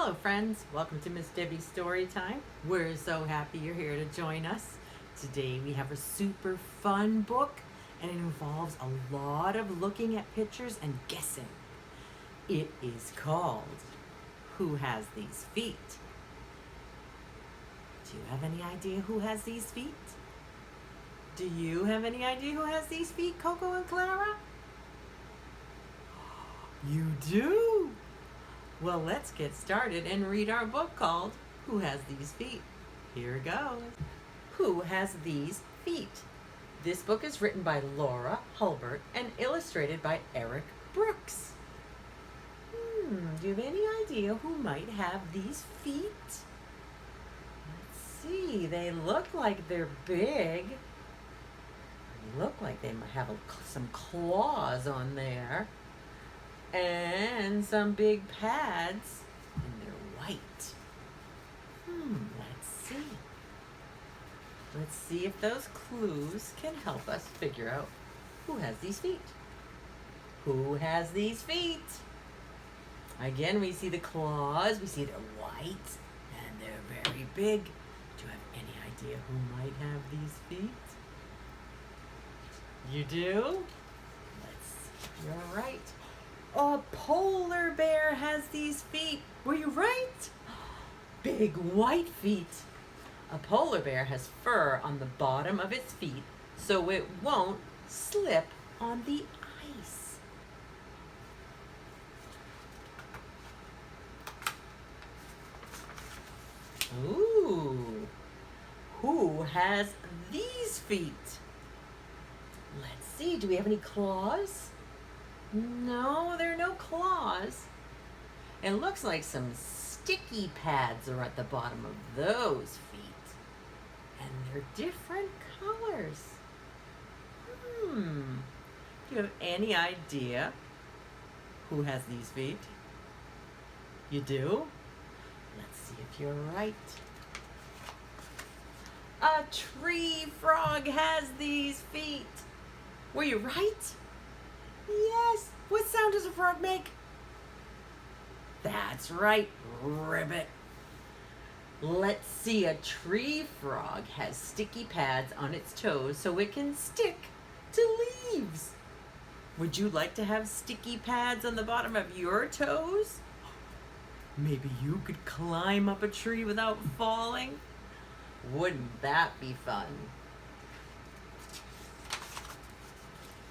Hello friends, welcome to Miss Debbie's Story Time. We're so happy you're here to join us. Today we have a super fun book and it involves a lot of looking at pictures and guessing. It is called Who Has These Feet? Do you have any idea who has these feet? Do you have any idea who has these feet, Coco and Clara? You do? Well, let's get started and read our book called Who Has These Feet? Here goes. Who Has These Feet? This book is written by Laura Hulbert and illustrated by Eric Brooks. Do you have any idea who might have these feet? Let's see. They look like they're big. They look like they might have some claws on there. And some big pads, and they're white. Let's see. Let's see if those clues can help us figure out who has these feet. Who has these feet? Again, we see the claws, we see they're white, and they're very big. Do you have any idea who might have these feet? You do? Let's see. You're right. A polar bear has these feet. Were you right? Big white feet. A polar bear has fur on the bottom of its feet so it won't slip on the ice. Ooh. Who has these feet? Let's see. Do we have any claws? No, there are no claws. It looks like some sticky pads are at the bottom of those feet. And they're different colors. Do you have any idea who has these feet? You do? Let's see if you're right. A tree frog has these feet. Were you right? Yes. What sound does a frog make? That's right, ribbit. Let's see. A tree frog has sticky pads on its toes so it can stick to leaves. Would you like to have sticky pads on the bottom of your toes? Maybe you could climb up a tree without falling? Wouldn't that be fun?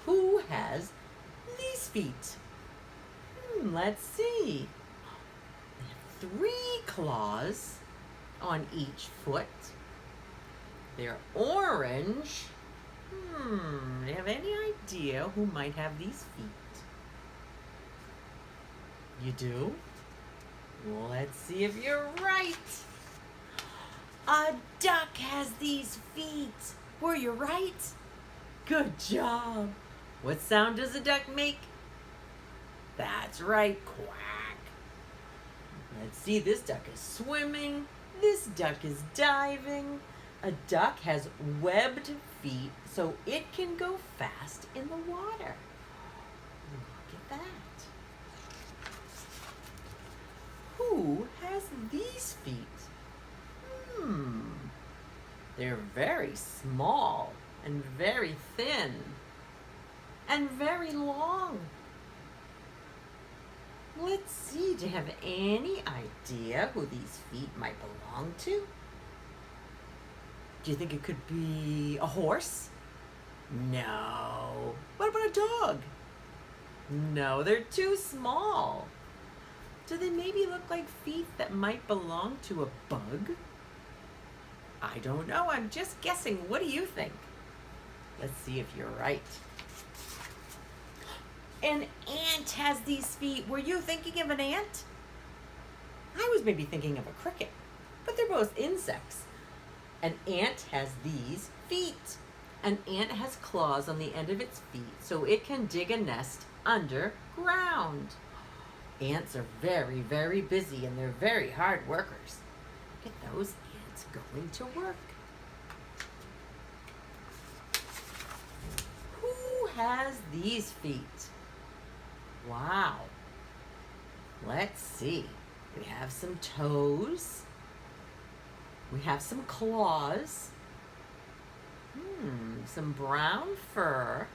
Who has these feet? Let's see. They have 3 claws on each foot. They're orange. Do you have any idea who might have these feet? You do? Well, let's see if you're right. A duck has these feet. Were you right? Good job. What sound does a duck make? That's right, quack. Let's see, this duck is swimming. This duck is diving. A duck has webbed feet so it can go fast in the water. Look at that. Who has these feet? They're very small and very thin and very long. Let's see, do you have any idea who these feet might belong to? Do you think it could be a horse? No. What about a dog? No, they're too small. Do they maybe look like feet that might belong to a bug? I don't know, I'm just guessing. What do you think? Let's see if you're right. An ant has these feet. Were you thinking of an ant? I was maybe thinking of a cricket, but they're both insects. An ant has these feet. An ant has claws on the end of its feet so it can dig a nest underground. Ants are very, very busy and they're very hard workers. Look at those ants going to work. Who has these feet? Wow. Let's see. We have some toes. We have some claws. Some brown fur.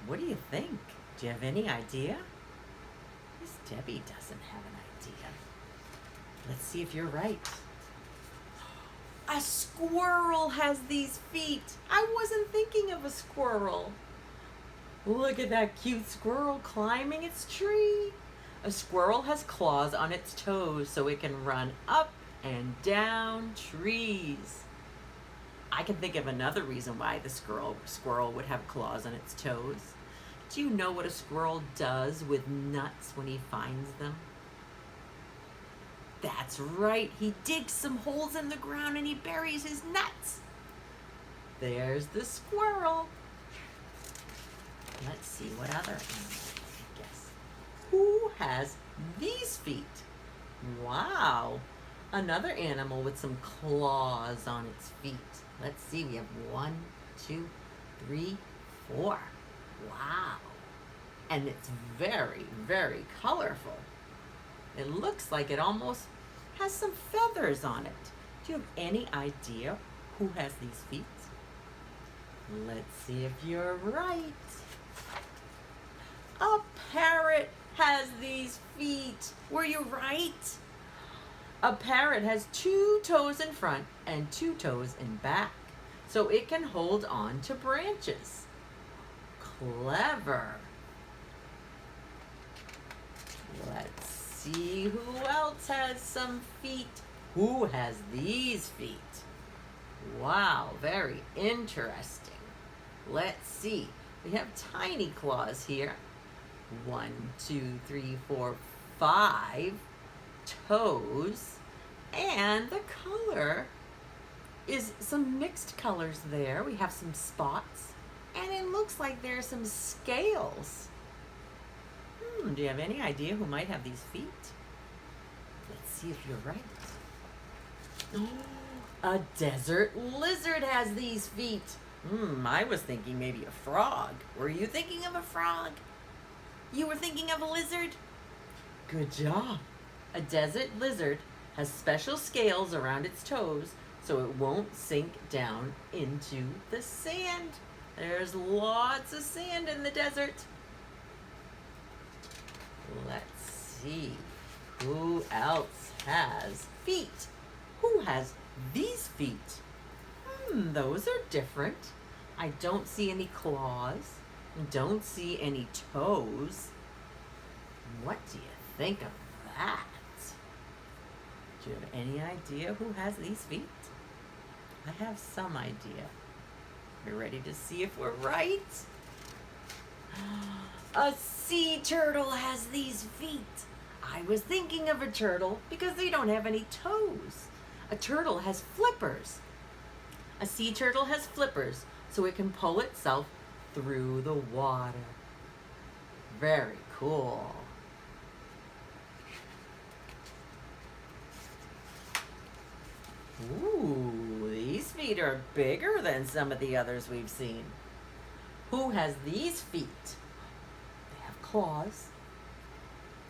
What do you think? Do you have any idea? Miss Debbie doesn't have an idea. Let's see if you're right. A squirrel has these feet. I wasn't thinking of a squirrel. Look at that cute squirrel climbing its tree. A squirrel has claws on its toes so it can run up and down trees. I can think of another reason why the squirrel would have claws on its toes. Do you know what a squirrel does with nuts when he finds them? That's right, he digs some holes in the ground and he buries his nuts. There's the squirrel. Let's see what other animal I guess. Who has these feet? Wow, another animal with some claws on its feet. Let's see, we have 1, 2, 3, 4. Wow. And it's very, very colorful. It looks like it almost has some feathers on it. Do you have any idea who has these feet? Let's see if you're right. A parrot has these feet. Were you right? A parrot has 2 toes in front and 2 toes in back, so it can hold on to branches. Clever. Let's see who else has some feet. Who has these feet? Wow, very interesting. Let's see. We have tiny claws here. 1, 2, 3, 4, 5 toes. And the color is some mixed colors there. We have some spots. And it looks like there's some scales. Do you have any idea who might have these feet? Let's see if you're right. A desert lizard has these feet. I was thinking maybe a frog. Were you thinking of a frog? You were thinking of a lizard? Good job. A desert lizard has special scales around its toes so it won't sink down into the sand. There's lots of sand in the desert. Let's see. Who else has feet? Who has these feet? Those are different. I don't see any claws. Don't see any toes. What do you think of that? Do you have any idea who has these feet? I have some idea. We're ready to see if we're right. A sea turtle has these feet. I was thinking of a turtle because they don't have any toes. A turtle has flippers. A sea turtle has flippers so it can pull itself through the water. Very cool. Ooh, these feet are bigger than some of the others we've seen. Who has these feet? They have claws.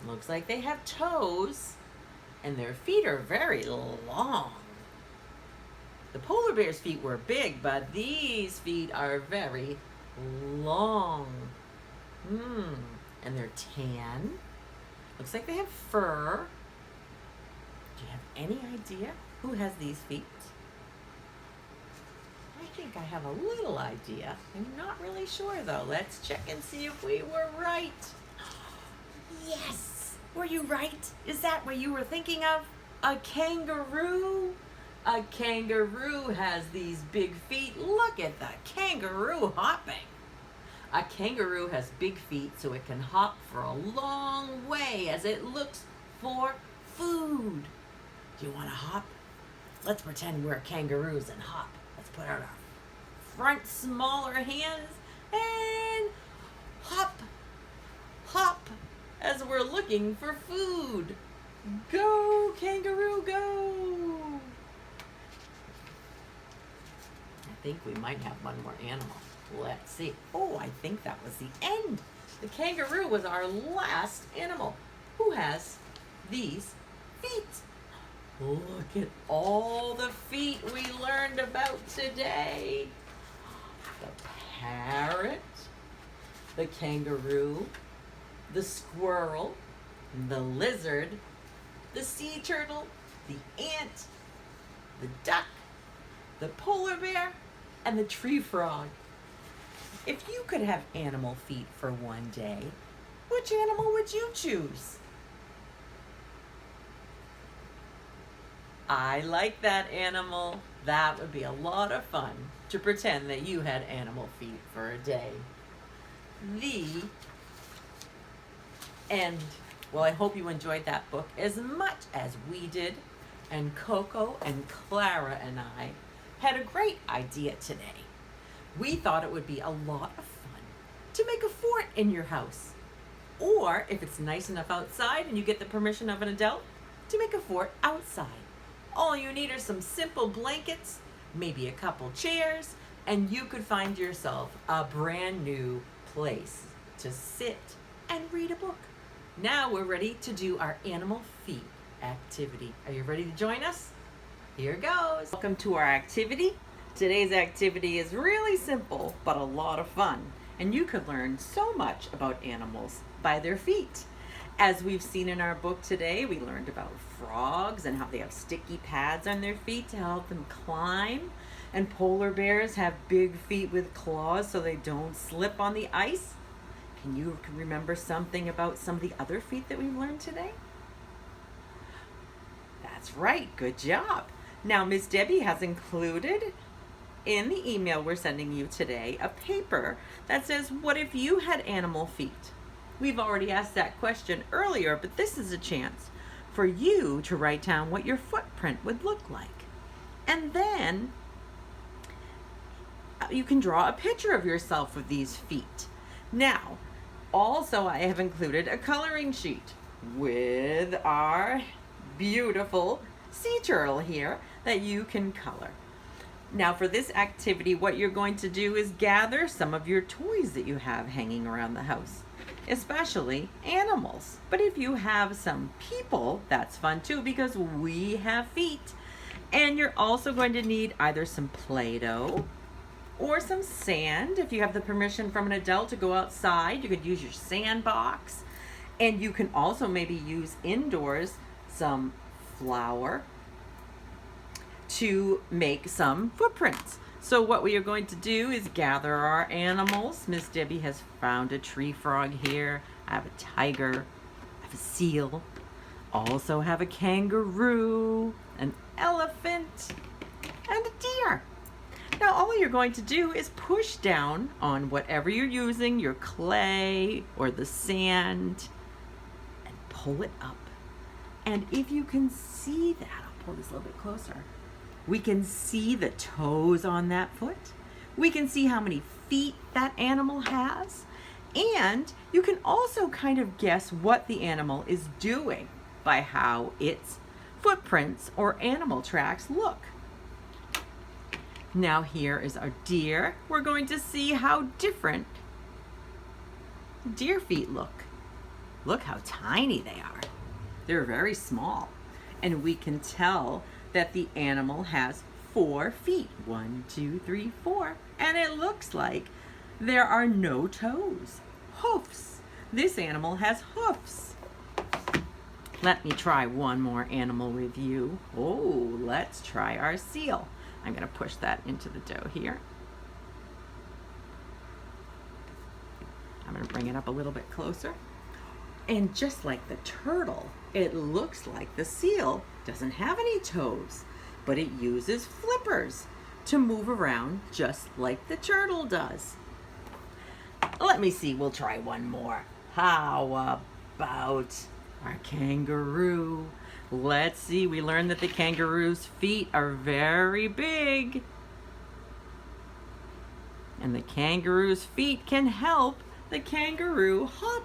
Looks like they have toes. And their feet are very long. The polar bear's feet were big, but these feet are very long. And they're tan. Looks like they have fur. Do you have any idea who has these feet? I think I have a little idea. I'm not really sure though. Let's check and see if we were right. Yes! Were you right? Is that what you were thinking of? A kangaroo? A kangaroo has these big feet. Look at the kangaroo hopping. A kangaroo has big feet so it can hop for a long way as it looks for food. Do you want to hop? Let's pretend we're kangaroos and hop. Let's put out our front smaller hands and hop, hop as we're looking for food. Go, kangaroo, go. I think we might have one more animal. Let's see. Oh, I think that was the end. The kangaroo was our last animal. Who has these feet? Look at all the feet we learned about today. The parrot, the kangaroo, the squirrel, the lizard, the sea turtle, the ant, the duck, the polar bear, and the tree frog. If you could have animal feet for one day, which animal would you choose? I like that animal. That would be a lot of fun to pretend that you had animal feet for a day. The end. Well, I hope you enjoyed that book as much as we did. And Coco and Clara and I had a great idea today. We thought it would be a lot of fun to make a fort in your house. Or, if it's nice enough outside and you get the permission of an adult, to make a fort outside. All you need are some simple blankets, maybe a couple chairs, and you could find yourself a brand new place to sit and read a book. Now we're ready to do our animal feet activity. Are you ready to join us? Here goes. Welcome to our activity. Today's activity is really simple, but a lot of fun. And you could learn so much about animals by their feet. As we've seen in our book today, we learned about frogs and how they have sticky pads on their feet to help them climb. And polar bears have big feet with claws so they don't slip on the ice. Can you remember something about some of the other feet that we've learned today? That's right, good job. Now, Miss Debbie has included in the email we're sending you today a paper that says, what if you had animal feet? We've already asked that question earlier, but this is a chance for you to write down what your footprint would look like. And then you can draw a picture of yourself with these feet. Now, also I have included a coloring sheet with our beautiful sea turtle here that you can color. Now for this activity, what you're going to do is gather some of your toys that you have hanging around the house, especially animals. But if you have some people, that's fun too, because we have feet. And you're also going to need either some Play-Doh or some sand. If you have the permission from an adult to go outside, you could use your sandbox. And you can also maybe use indoors some flour to make some footprints. So what we are going to do is gather our animals. Miss Debbie has found a tree frog here. I have a tiger, I have a seal, also have a kangaroo, an elephant, and a deer. Now all you're going to do is push down on whatever you're using, your clay or the sand, and pull it up. And if you can see that, I'll pull this a little bit closer. We can see the toes on that foot. We can see how many feet that animal has. And you can also kind of guess what the animal is doing by how its footprints or animal tracks look. Now here is our deer. We're going to see how different deer feet look. Look how tiny they are. They're very small. And we can tell that the animal has 4 feet. 1, 2, 3, 4. And it looks like there are no toes. Hoofs. This animal has hoofs. Let me try one more animal with you. Oh, let's try our seal. I'm going to push that into the dough here. I'm going to bring it up a little bit closer. And just like the turtle, it looks like the seal doesn't have any toes, but it uses flippers to move around just like the turtle does. Let me see, we'll try one more. How about our kangaroo? Let's see, we learned that the kangaroo's feet are very big. And the kangaroo's feet can help the kangaroo hop.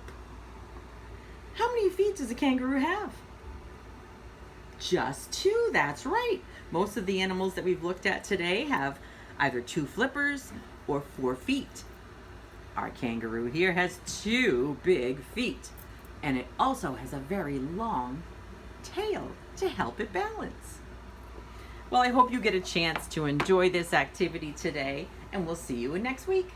How many feet does a kangaroo have? Just 2, that's right. Most of the animals that we've looked at today have either 2 flippers or 4 feet. Our kangaroo here has 2 big feet, and it also has a very long tail to help it balance. Well, I hope you get a chance to enjoy this activity today, and we'll see you next week.